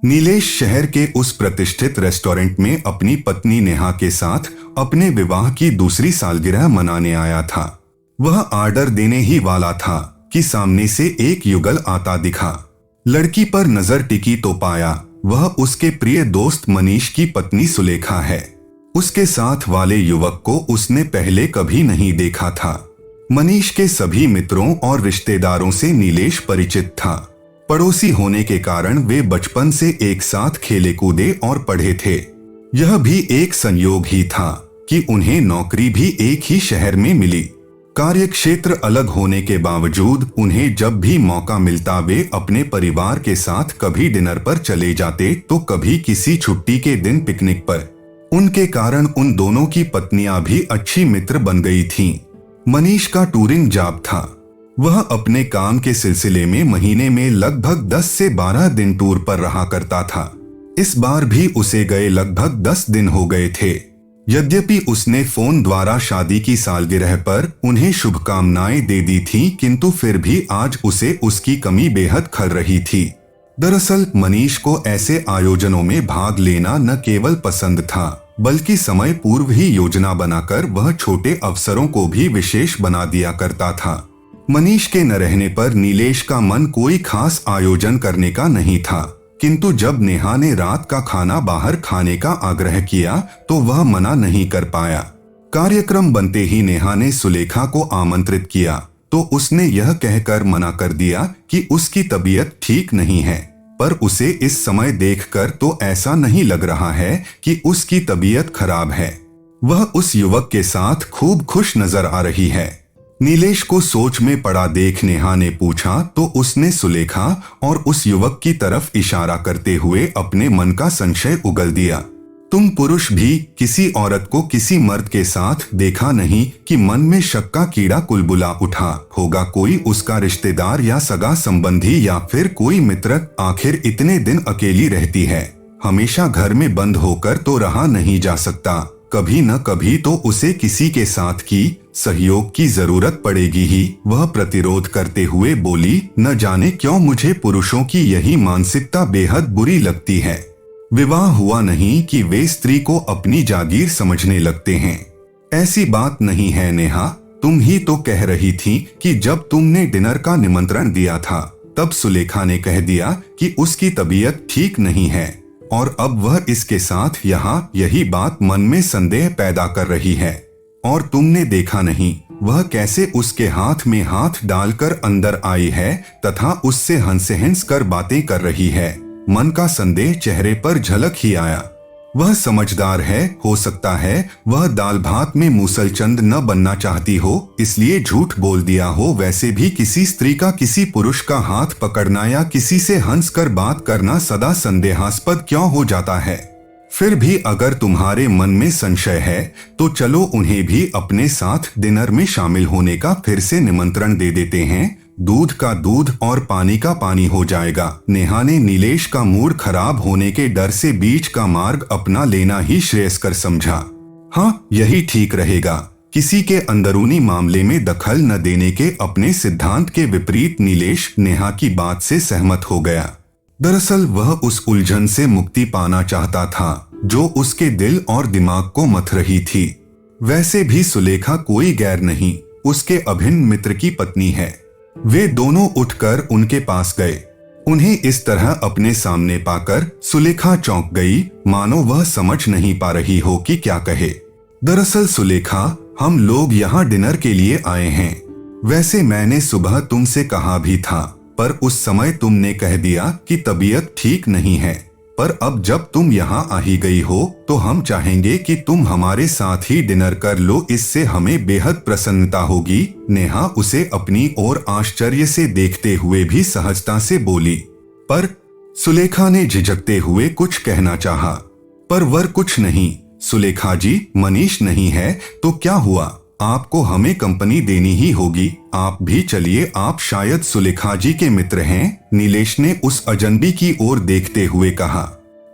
नीलेश शहर के उस प्रतिष्ठित रेस्टोरेंट में अपनी पत्नी नेहा के साथ अपने विवाह की दूसरी सालगिरह मनाने आया था। वह आर्डर देने ही वाला था कि सामने से एक युगल आता दिखा। लड़की पर नजर टिकी तो पाया वह उसके प्रिय दोस्त मनीष की पत्नी सुलेखा है। उसके साथ वाले युवक को उसने पहले कभी नहीं देखा था। मनीष के सभी मित्रों और रिश्तेदारों से नीलेश परिचित था। पड़ोसी होने के कारण वे बचपन से एक साथ खेले कूदे और पढ़े थे। यह भी एक संयोग ही था कि उन्हें नौकरी भी एक ही शहर में मिली। कार्यक्षेत्र अलग होने के बावजूद उन्हें जब भी मौका मिलता वे अपने परिवार के साथ कभी डिनर पर चले जाते तो कभी किसी छुट्टी के दिन पिकनिक पर। उनके कारण उन दोनों की पत्नियां भी अच्छी मित्र बन गई थीं। मनीष का टूरिंग जॉब था। वह अपने काम के सिलसिले में महीने में लगभग 10 से 12 दिन टूर पर रहा करता था। इस बार भी उसे गए लगभग 10 दिन हो गए थे। यद्यपि उसने फोन द्वारा शादी की सालगिरह पर उन्हें शुभकामनाएं दे दी थीं, किंतु फिर भी आज उसे उसकी कमी बेहद खल रही थी। दरअसल मनीष को ऐसे आयोजनों में भाग लेना न केवल पसंद था बल्कि समय पूर्व ही योजना बनाकर वह छोटे अवसरों को भी विशेष बना दिया करता था। मनीष के न रहने पर नीलेश का मन कोई खास आयोजन करने का नहीं था, किंतु जब नेहा ने रात का खाना बाहर खाने का आग्रह किया तो वह मना नहीं कर पाया। कार्यक्रम बनते ही नेहा ने सुलेखा को आमंत्रित किया तो उसने यह कहकर मना कर दिया कि उसकी तबीयत ठीक नहीं है, पर उसे इस समय देखकर तो ऐसा नहीं लग रहा है कि उसकी तबीयत खराब है। वह उस युवक के साथ खूब खुश नजर आ रही है। नीलेश को सोच में पड़ा देख नेहा ने पूछा तो उसने सुलेखा और उस युवक की तरफ इशारा करते हुए अपने मन का संशय उगल दिया। तुम पुरुष भी किसी औरत को किसी मर्द के साथ देखा नहीं कि मन में शक का कीड़ा कुलबुला उठा होगा, कोई उसका रिश्तेदार या सगा संबंधी या फिर कोई मित्र। आखिर इतने दिन अकेली रहती है, हमेशा घर में बंद होकर तो रहा नहीं जा सकता। कभी न कभी तो उसे किसी के साथ की सहयोग की जरूरत पड़ेगी ही। वह प्रतिरोध करते हुए बोली, न जाने क्यों मुझे पुरुषों की यही मानसिकता बेहद बुरी लगती है। विवाह हुआ नहीं कि वे स्त्री को अपनी जागीर समझने लगते हैं। ऐसी बात नहीं है नेहा, तुम ही तो कह रही थी कि जब तुमने डिनर का निमंत्रण दिया था तब सुलेखा ने कह दिया कि उसकी तबीयत ठीक नहीं है और अब वह इसके साथ यहाँ। यही बात मन में संदेह पैदा कर रही है। और तुमने देखा नहीं वह कैसे उसके हाथ में हाथ डालकर अंदर आई है तथा उससे हंस कर बातें कर रही है। मन का संदेह चेहरे पर झलक ही आया। वह समझदार है, हो सकता है वह दाल भात में मूसलचंद न बनना चाहती हो इसलिए झूठ बोल दिया हो। वैसे भी किसी स्त्री का किसी पुरुष का हाथ पकड़ना या किसी से हंसकर बात करना सदा संदेहास्पद क्यों हो जाता है। फिर भी अगर तुम्हारे मन में संशय है तो चलो उन्हें भी अपने साथ डिनर में शामिल होने का फिर से निमंत्रण दे देते हैं। दूध का दूध और पानी का पानी हो जाएगा। नेहा ने नीलेश का मूड खराब होने के डर से बीच का मार्ग अपना लेना ही श्रेयस्कर समझा। हाँ, यही ठीक रहेगा। किसी के अंदरूनी मामले में दखल न देने के अपने सिद्धांत के विपरीत नीलेश नेहा की बात से सहमत हो गया। दरअसल वह उस उलझन से मुक्ति पाना चाहता था जो उसके दिल और दिमाग को मथ रही थी। वैसे भी सुलेखा कोई गैर नहीं, उसके अभिन्न मित्र की पत्नी है। वे दोनों उठकर उनके पास गए। उन्हें इस तरह अपने सामने पाकर सुलेखा चौंक गई, मानो वह समझ नहीं पा रही हो कि क्या कहे। दरअसल सुलेखा, हम लोग यहाँ डिनर के लिए आए हैं। वैसे मैंने सुबह तुमसे कहा भी था, पर उस समय तुमने कह दिया कि तबीयत ठीक नहीं है। पर अब जब तुम यहाँ आ ही गई हो तो हम चाहेंगे कि तुम हमारे साथ ही डिनर कर लो, इससे हमें बेहद प्रसन्नता होगी। नेहा उसे अपनी ओर आश्चर्य से देखते हुए भी सहजता से बोली। पर सुलेखा ने झिझकते हुए कुछ कहना चाहा, पर वर कुछ नहीं। सुलेखा जी, मनीष नहीं है तो क्या हुआ, आपको हमें कंपनी देनी ही होगी। आप भी चलिए, आप शायद सुलेखा जी के मित्र हैं। नीलेश ने उस अजनबी की ओर देखते हुए कहा।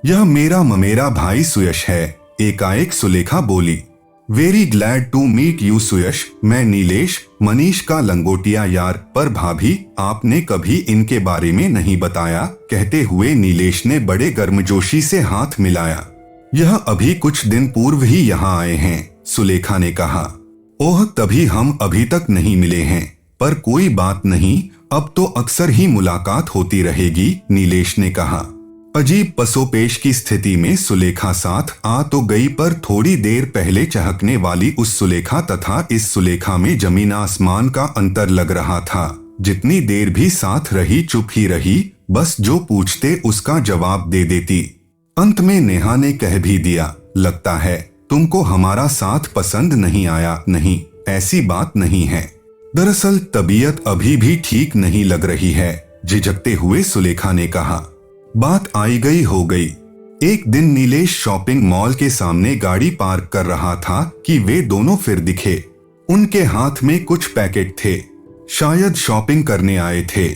यह मेरा ममेरा भाई सुयश है, एकाएक सुलेखा बोली। Very glad to meet you Suyash, मैं नीलेश, मनीष का लंगोटिया यार। पर भाभी, आपने कभी इनके बारे में नहीं बताया, कहते हुए नीलेश ने बड़े गर्मजोशी से हाथ मिलाया। यह अभी कुछ दिन पूर्व ही यहाँ आए हैं, सुलेखा ने कहा। ओह, तभी हम अभी तक नहीं मिले हैं, पर कोई बात नहीं, अब तो अक्सर ही मुलाकात होती रहेगी, नीलेश ने कहा। अजीब पसोपेश की स्थिति में सुलेखा साथ आ तो गई, पर थोड़ी देर पहले चहकने वाली उस सुलेखा तथा इस सुलेखा में जमीन आसमान का अंतर लग रहा था। जितनी देर भी साथ रही चुप ही रही, बस जो पूछते उसका जवाब दे देती। अंत में नेहा ने कह भी दिया, लगता है तुमको हमारा साथ पसंद नहीं आया। नहीं, ऐसी बात नहीं है, दरअसल तबीयत अभी भी ठीक नहीं लग रही है, झिझकते हुए सुलेखा ने कहा। बात आई गई हो गई। एक दिन नीलेश शॉपिंग मॉल के सामने गाड़ी पार्क कर रहा था कि वे दोनों फिर दिखे। उनके हाथ में कुछ पैकेट थे, शायद शॉपिंग करने आए थे।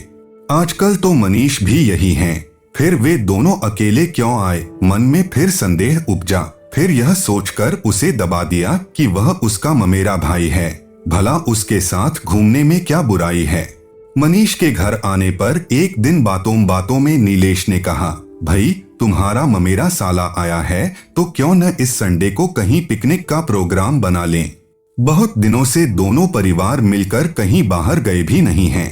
आजकल तो मनीष भी यही हैं। फिर वे दोनों अकेले क्यों आए, मन में फिर संदेह उपजा। फिर यह सोचकर उसे दबा दिया कि वह उसका ममेरा भाई है, भला उसके साथ घूमने में क्या बुराई है। मनीष के घर आने पर एक दिन बातों बातों में नीलेश ने कहा, भाई तुम्हारा ममेरा साला आया है तो क्यों न इस संडे को कहीं पिकनिक का प्रोग्राम बना लें। बहुत दिनों से दोनों परिवार मिलकर कहीं बाहर गए भी नहीं हैं।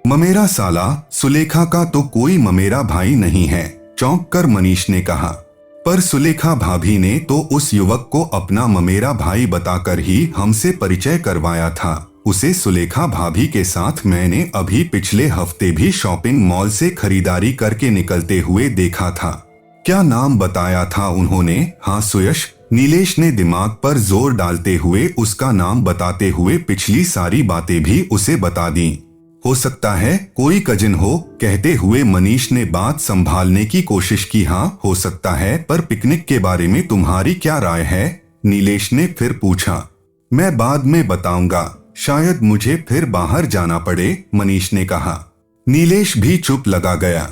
ममेरा साला, सुलेखा का तो कोई ममेरा भाई नहीं है, चौंक कर मनीष ने कहा। पर सुलेखा भाभी ने तो उस युवक को अपना ममेरा भाई बताकर ही हमसे परिचय करवाया था। उसे सुलेखा भाभी के साथ मैंने अभी पिछले हफ्ते भी शॉपिंग मॉल से खरीदारी करके निकलते हुए देखा था। क्या नाम बताया था उन्होंने? हाँ सुयश, नीलेश ने दिमाग पर जोर डालते हुए उसका नाम बताते हुए पिछली सारी बातें भी उसे बता दी। हो सकता है कोई कजिन हो, कहते हुए मनीष ने बात संभालने की कोशिश की। हाँ हो सकता है, पर पिकनिक के बारे में तुम्हारी क्या राय है? नीलेश ने फिर पूछा। मैं बाद में बताऊंगा, शायद मुझे फिर बाहर जाना पड़े, मनीष ने कहा। नीलेश भी चुप लगा गया।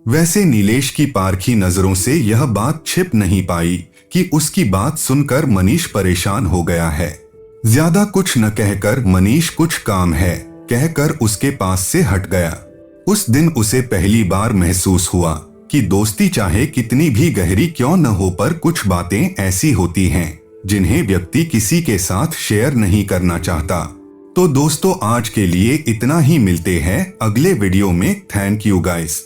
वैसे नीलेश की पारखी नजरों से यह बात छिप नहीं पाई कि उसकी बात सुनकर मनीष परेशान हो गया है। ज्यादा कुछ न कहकर मनीष कुछ काम है कहकर उसके पास से हट गया। उस दिन उसे पहली बार महसूस हुआ कि दोस्ती चाहे कितनी भी गहरी क्यों न हो, पर कुछ बातें ऐसी होती हैं जिन्हें व्यक्ति किसी के साथ शेयर नहीं करना चाहता। तो दोस्तों आज के लिए इतना ही, मिलते हैं अगले वीडियो में। Thank you guys.